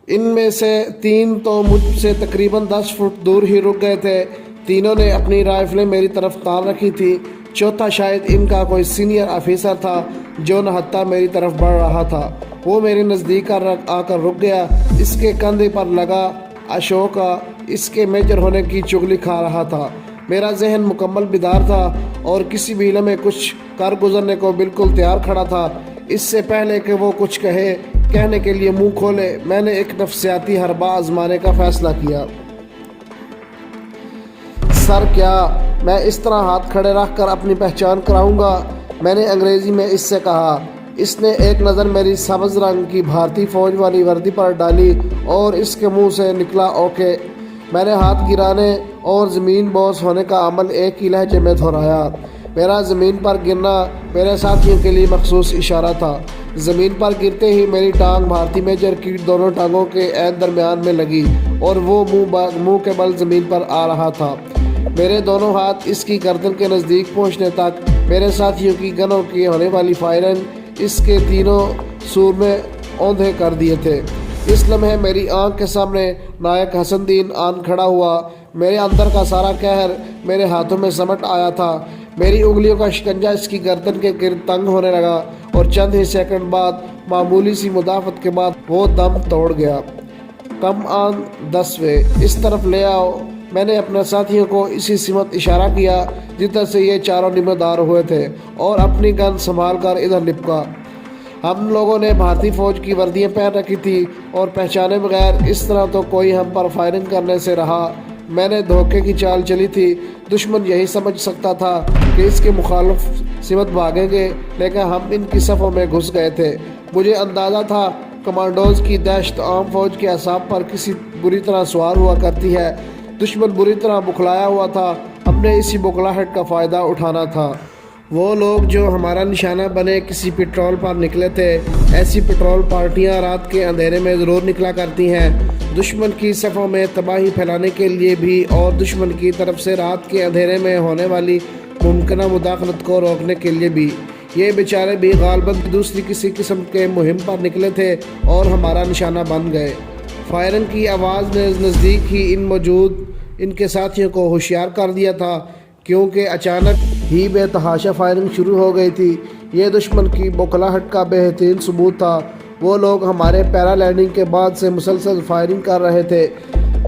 ان میں سے 3 تو مجھ سے تقریباً 10 فٹ دور ہی رک گئے تھے۔ تینوں نے اپنی رائفلیں میری طرف تان رکھی تھی۔ چوتھا شاید ان کا کوئی سینئر آفیسر تھا جو نہتہ میری طرف بڑھ رہا تھا۔ وہ میرے نزدیک آ کر رک گیا۔ اس کے کندھے پر لگا اشوکا اس کے میجر ہونے کی چغلی کھا رہا تھا۔ میرا ذہن مکمل بیدار تھا اور کسی بھی لمحے کچھ کر گزرنے کو بالکل تیار کھڑا تھا۔ اس سے پہلے کہ وہ کچھ کہنے کے لیے منہ کھولے، میں نے ایک نفسیاتی حربہ آزمانے کا فیصلہ کیا۔ سر کیا میں اس طرح ہاتھ کھڑے رکھ کر اپنی پہچان کراؤں گا؟ میں نے انگریزی میں اس سے کہا۔ اس نے ایک نظر میری سبز رنگ کی بھارتی فوج والی وردی پر ڈالی اور اس کے منہ سے نکلا اوکے۔ میں نے ہاتھ گرانے اور زمین بوس ہونے کا عمل ایک ہی لہجے میں دہرایا۔ میرا زمین پر گرنا میرے ساتھیوں کے لیے مخصوص اشارہ تھا۔ زمین پر گرتے ہی میری ٹانگ بھارتی میجر کی دونوں ٹانگوں کے عین درمیان میں لگی اور وہ منہ کے بل زمین پر آ رہا تھا۔ میرے دونوں ہاتھ اس کی گردن کے نزدیک پہنچنے تک میرے ساتھیوں کی گنوں کی ہونے والی فائرنگ اس کے تینوں سور میں اوندھے کر دیے تھے۔ اس لمحے میری آنکھ کے سامنے نائک حسن دین آن کھڑا ہوا۔ میرے اندر کا سارا قہر میرے ہاتھوں میں سمٹ آیا تھا۔ میری انگلیوں کا شکنجہ اس کی گردن کے گرد تنگ ہونے لگا اور چند ہی سیکنڈ بعد معمولی سی مدافعت کے بعد وہ دم توڑ گیا۔ کم آن 10ویں اس طرف لے آؤ۔ میں نے اپنے ساتھیوں کو اسی سمت اشارہ کیا جدھر سے یہ چاروں نمودار دار ہوئے تھے اور اپنی گن سنبھال کر ادھر لپکا۔ ہم لوگوں نے بھارتی فوج کی وردیاں پہن رکھی تھی اور پہچانے بغیر اس طرح تو کوئی ہم پر فائرنگ کرنے سے رہا۔ میں نے دھوکے کی چال چلی تھی۔ دشمن یہی سمجھ سکتا تھا کہ اس کے مخالف سمت بھاگیں گے، لیکن ہم ان کی صفوں میں گھس گئے تھے۔ مجھے اندازہ تھا کمانڈوز کی دہشت عام فوج کے اعصاب پر کسی بری طرح سوار ہوا کرتی ہے۔ دشمن بری طرح بکھلایا ہوا تھا۔ ہم نے اسی بکھلاہٹ کا فائدہ اٹھانا تھا۔ وہ لوگ جو ہمارا نشانہ بنے کسی پیٹرول پر نکلے تھے۔ ایسی پیٹرول پارٹیاں رات کے اندھیرے میں ضرور نکلا کرتی ہیں، دشمن کی صفوں میں تباہی پھیلانے کے لیے بھی اور دشمن کی طرف سے رات کے اندھیرے میں ہونے والی ممکنہ مداخلت کو روکنے کے لیے بھی۔ یہ بیچارے بھی غالباً دوسری کسی قسم کے مہم پر نکلے تھے اور ہمارا نشانہ بن گئے۔ فائرنگ کی آواز نے نزدیک ہی ان کے ساتھیوں کو ہوشیار کر دیا تھا، کیونکہ اچانک ہی بے تحاشا فائرنگ شروع ہو گئی تھی۔ یہ دشمن کی بکھلاہٹ کا بہترین ثبوت تھا۔ وہ لوگ ہمارے پیرا لینڈنگ کے بعد سے مسلسل فائرنگ کر رہے تھے۔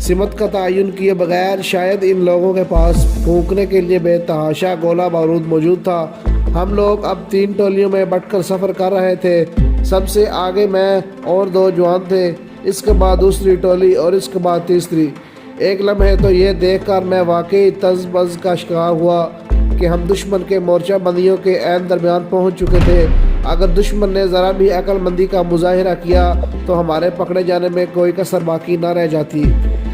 سمت کا تعین کیے بغیر شاید ان لوگوں کے پاس پھونکنے کے لیے بے تحاشا گولہ بارود موجود تھا۔ ہم لوگ اب 3 ٹولیوں میں بٹ کر سفر کر رہے تھے۔ سب سے آگے میں اور 2 جوان تھے، اس کے بعد دوسری ٹولی اور اس کے بعد تیسری۔ ایک لمحے تو یہ دیکھ کر میں واقعی تز بز کا شکار ہوا کہ ہم دشمن کے مورچہ بندیوں کے عین درمیان پہنچ چکے تھے۔ اگر دشمن نے ذرا بھی عقل مندی کا مظاہرہ کیا تو ہمارے پکڑے جانے میں کوئی کسر باقی نہ رہ جاتی۔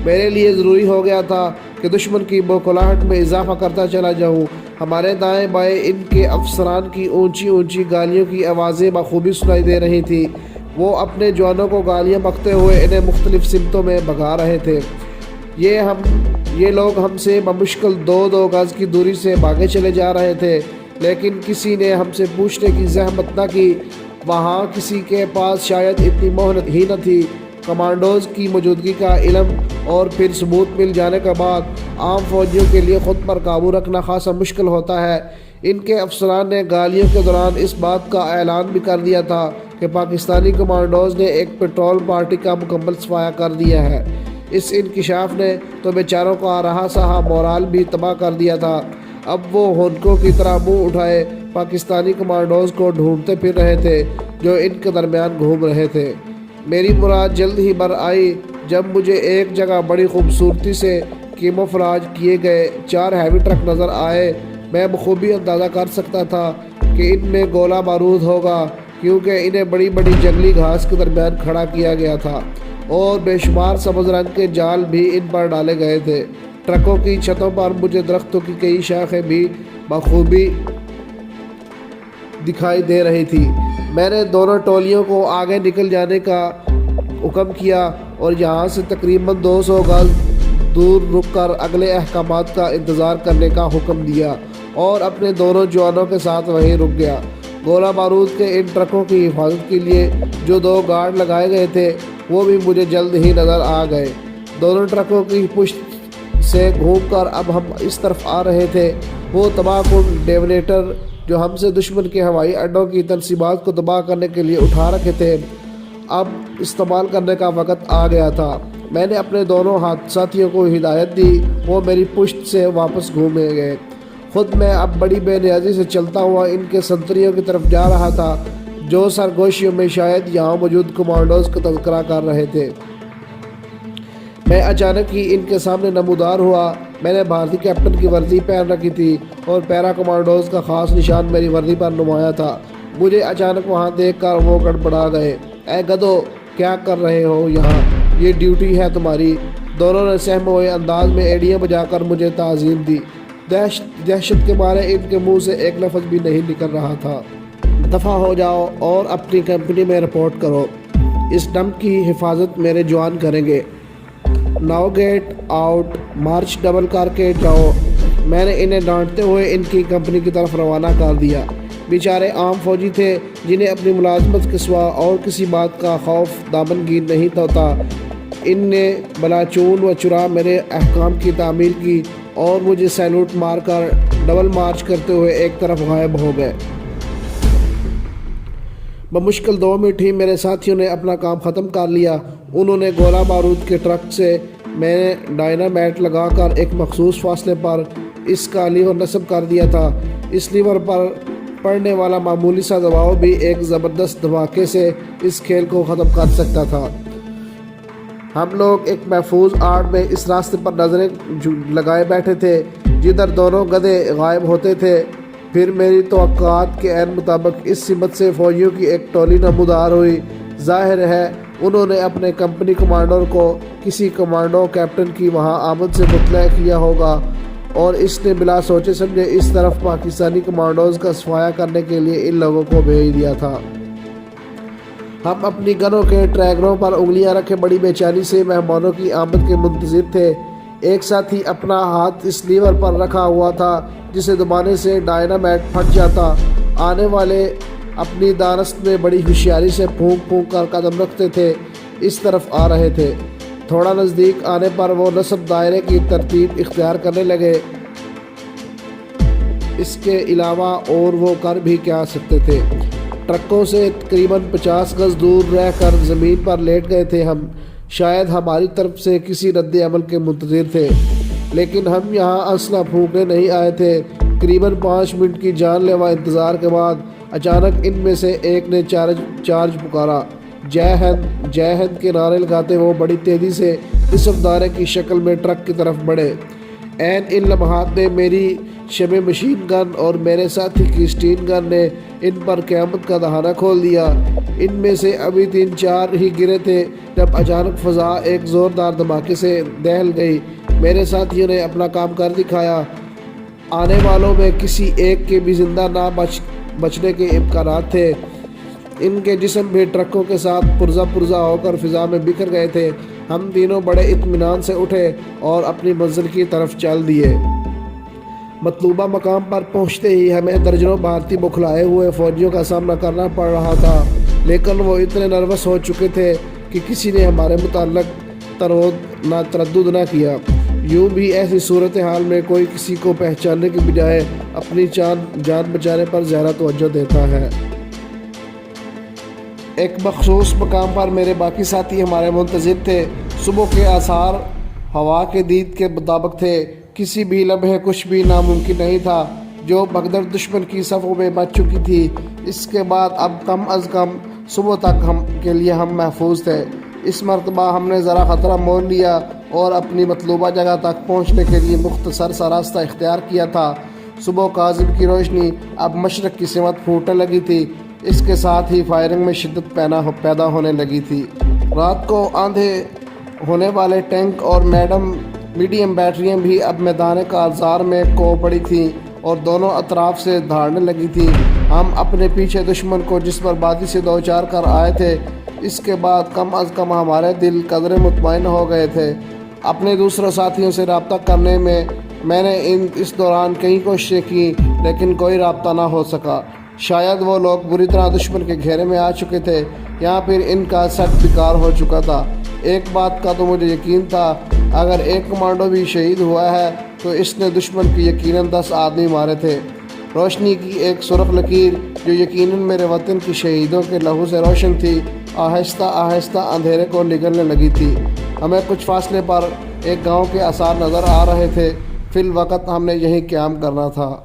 میرے لیے ضروری ہو گیا تھا کہ دشمن کی بکھلاہٹ میں اضافہ کرتا چلا جاؤں۔ ہمارے دائیں بائیں ان کے افسران کی اونچی اونچی گالیوں کی آوازیں بخوبی سنائی دے رہی تھیں۔ وہ اپنے جوانوں کو گالیاں بکتے ہوئے انہیں مختلف سمتوں میں بھگا رہے تھے۔ یہ لوگ ہم سے بمشکل 2 گز کی دوری سے بھاگے چلے جا رہے تھے، لیکن کسی نے ہم سے پوچھنے کی زحمت نہ کی۔ وہاں کسی کے پاس شاید اتنی مہلت ہی نہ تھی۔ کمانڈوز کی موجودگی کا علم اور پھر ثبوت مل جانے کے بعد عام فوجیوں کے لیے خود پر قابو رکھنا خاصا مشکل ہوتا ہے۔ ان کے افسران نے گالیوں کے دوران اس بات کا اعلان بھی کر دیا تھا کہ پاکستانی کمانڈوز نے ایک پیٹرول پارٹی کا مکمل صفایا کر دیا ہے۔ اس انکشاف نے تو بیچاروں کا رہا سہا مورال بھی تباہ کر دیا تھا۔ اب وہ ہونکوں کی طرح منہ اٹھائے پاکستانی کمانڈوز کو ڈھونڈتے پھر رہے تھے جو ان کے درمیان گھوم رہے تھے۔ میری مراد جلد ہی بر آئی جب مجھے ایک جگہ بڑی خوبصورتی سے کیموفلاج کیے گئے 4 ہیوی ٹرک نظر آئے۔ میں بخوبی اندازہ کر سکتا تھا کہ ان میں گولہ بارود ہوگا، کیونکہ انہیں بڑی بڑی جنگلی گھاس کے درمیان کھڑا کیا گیا تھا اور بے شمار سبز رنگ کے جال بھی ان پر ڈالے گئے تھے۔ ٹرکوں کی چھتوں پر مجھے درختوں کی کئی شاخیں بھی بخوبی دکھائی دے رہی تھی۔ میں نے دونوں ٹولیوں کو آگے نکل جانے کا حکم کیا اور یہاں سے تقریباً 200 گز دور رک کر اگلے احکامات کا انتظار کرنے کا حکم دیا اور اپنے دونوں جوانوں کے ساتھ وہیں رک گیا۔ گولہ بارود کے ان ٹرکوں کی حفاظت کے لیے جو 2 گارڈ لگائے گئے تھے وہ بھی مجھے جلد ہی نظر آ گئے۔ دونوں ٹرکوں کی پشت سے گھوم کر اب ہم اس طرف آ رہے تھے۔ وہ تباہ کن ڈیٹونیٹر جو ہم سے دشمن کے ہوائی اڈوں کی تنصیبات کو تباہ کرنے کے لیے اٹھا رکھے تھے، اب استعمال کرنے کا وقت آ گیا تھا۔ میں نے اپنے دونوں ساتھیوں کو ہدایت دی، وہ میری پشت سے واپس گھومے گئے۔ خود میں اب بڑی بے نیازی سے چلتا ہوا ان کے سنتریوں کی طرف جا رہا تھا، جو سرگوشیوں میں شاید یہاں موجود کمانڈوز کا تذکرہ کر رہے تھے۔ میں اچانک ہی ان کے سامنے نمودار ہوا۔ میں نے بھارتی کیپٹن کی وردی پہن رکھی تھی اور پیرا کمانڈوز کا خاص نشان میری وردی پر نمایاں تھا۔ مجھے اچانک وہاں دیکھ کر وہ گڑبڑا گئے۔ اے گدھو، کیا کر رہے ہو یہاں؟ یہ ڈیوٹی ہے تمہاری۔ دونوں نے سہمے ہوئے انداز میں ایڑیاں بجا کر مجھے تعظیم دی۔ دہشت کے مارے ان کے منہ سے ایک لفظ بھی نہیں نکل رہا تھا۔ دفع ہو جاؤ اور اپنی کمپنی میں رپورٹ کرو۔ اس ڈمپ کی حفاظت میرے جوان کریں گے۔ Now get out, march double کر کے جاؤ۔ میں نے انہیں ڈانٹتے ہوئے ان کی کمپنی کی طرف روانہ کر دیا۔ بیچارے عام فوجی تھے جنہیں اپنی ملازمت کے سوا اور کسی بات کا خوف دامنگیر نہیں ہوتا۔ ان نے بلا چون و چرا میرے احکام کی تعمیل کی اور مجھے سیلوٹ مار کر ڈبل مارچ کرتے ہوئے ایک طرف غائب ہو گئے۔ بمشکل 2 منٹ ہی میرے ساتھیوں نے اپنا کام ختم کر لیا۔ انہوں نے گولہ بارود کے ٹرک سے میں نے ڈائنامائٹ لگا کر ایک مخصوص فاصلے پر اس کا لیور نصب کر دیا تھا۔ اس لیور پر پڑنے والا معمولی سا دباؤ بھی ایک زبردست دھماکے سے اس کھیل کو ختم کر سکتا تھا۔ ہم لوگ ایک محفوظ آڑ میں اس راستے پر نظریں لگائے بیٹھے تھے جدھر دونوں گدھے غائب ہوتے تھے۔ پھر میری توقعات کے عین مطابق اس سمت سے فوجیوں کی ایک ٹولی نمودار ہوئی۔ ظاہر ہے انہوں نے اپنے کمپنی کمانڈر کو کسی کمانڈو کیپٹن کی وہاں آمد سے مطلع کیا ہوگا اور اس نے بلا سوچے سمجھے اس طرف پاکستانی کمانڈوز کا صفایا کرنے کے لیے ان لوگوں کو بھیج دیا تھا۔ ہم اپنی گنوں کے ٹریگروں پر انگلیاں رکھے بڑی بے چینی سے مہمانوں کی آمد کے منتظر تھے۔ ایک ساتھی اپنا ہاتھ اس لیور پر رکھا ہوا تھا جسے دبانے سے ڈائنامائٹ پھٹ جاتا۔ آنے والے اپنی دانست میں بڑی ہوشیاری سے پھونک پھونک کر قدم رکھتے تھے، اس طرف آ رہے تھے۔ تھوڑا نزدیک آنے پر وہ نصب دائرے کی ترتیب اختیار کرنے لگے۔ اس کے علاوہ اور وہ کر بھی کیا سکتے تھے؟ ٹرکوں سے تقریباً 50 گز دور رہ کر زمین پر لیٹ گئے تھے ہم۔ شاید ہماری طرف سے کسی رد عمل کے منتظر تھے، لیکن ہم یہاں اسلحہ پھونکنے نہیں آئے تھے۔ تقریباً 5 منٹ کی جان لیوا انتظار کے بعد اچانک ان میں سے ایک نے چارج پکارا۔ جے ہند، جے ہند کے نعرے لگاتے وہ بڑی تیزی سے نصف دائرے کی شکل میں ٹرک کی طرف بڑھے۔ عین ان لمحات میں میری شمع مشین گن اور میرے ساتھی کی اسٹین گن نے ان پر قیامت کا دہانہ کھول دیا۔ ان میں سے ابھی 3-4 ہی گرے تھے جب اچانک فضا ایک زوردار دھماکے سے دہل گئی۔ میرے ساتھیوں نے اپنا کام کر دکھایا۔ آنے والوں میں کسی ایک کے بھی زندہ نہ بچنے کے امکانات تھے۔ ان کے جسم بھی ٹرکوں کے ساتھ پرزہ ہو کر فضا میں بکھر گئے تھے۔ ہم تینوں بڑے اطمینان سے اٹھے اور اپنی منزل کی طرف چل دیے۔ مطلوبہ مقام پر پہنچتے ہی ہمیں درجنوں بھارتی بکھلائے ہوئے فوجیوں کا سامنا کرنا پڑ رہا تھا، لیکن وہ اتنے نروس ہو چکے تھے کہ کسی نے ہمارے متعلق تردد نہ کیا۔ یوں بھی ایسی صورتحال میں کوئی کسی کو پہچاننے کی بجائے اپنی جان بچانے پر زیادہ توجہ دیتا ہے۔ ایک مخصوص مقام پر میرے باقی ساتھی ہمارے منتظر تھے۔ صبح کے آثار ہوا کے دید کے مطابق تھے۔ کسی بھی لمحے کچھ بھی ناممکن نہیں تھا۔ جو بھگدڑ دشمن کی صفوں میں مچ چکی تھی، اس کے بعد اب کم از کم صبح تک کے لیے ہم محفوظ تھے۔ اس مرتبہ ہم نے ذرا خطرہ مول لیا اور اپنی مطلوبہ جگہ تک پہنچنے کے لیے مختصر سا راستہ اختیار کیا تھا۔ صبح کاذب کی روشنی اب مشرق کی سمت پھوٹنے لگی تھی۔ اس کے ساتھ ہی فائرنگ میں شدت پیدا ہونے لگی تھی۔ رات کو آندھے ہونے والے ٹینک اور میڈیم بیٹریاں بھی اب میدان کارزار میں کو پڑی تھیں اور دونوں اطراف سے دھاڑنے لگی تھیں۔ ہم اپنے پیچھے دشمن کو جس بربادی سے دوچار کر آئے تھے، اس کے بعد کم از کم ہمارے دل قدرے مطمئن ہو گئے تھے۔ اپنے دوسرے ساتھیوں سے رابطہ کرنے میں نے اس دوران کئی کوششیں کی، لیکن کوئی رابطہ نہ ہو سکا۔ شاید وہ لوگ بری طرح دشمن کے گھیرے میں آ چکے تھے یا پھر ان کا سیٹ بیکار ہو چکا تھا۔ ایک بات کا تو مجھے یقین تھا، اگر ایک کمانڈو بھی شہید ہوا ہے تو اس نے دشمن کی یقیناً 10 آدمی مارے تھے۔ روشنی کی ایک سرخ لکیر جو یقیناً میرے وطن کی شہیدوں کے لہو سے روشن تھی، آہستہ آہستہ اندھیرے کو نگلنے لگی تھی۔ ہمیں کچھ فاصلے پر ایک گاؤں کے آثار نظر آ رہے تھے۔ فی الوقت ہم نے یہیں قیام کرنا تھا۔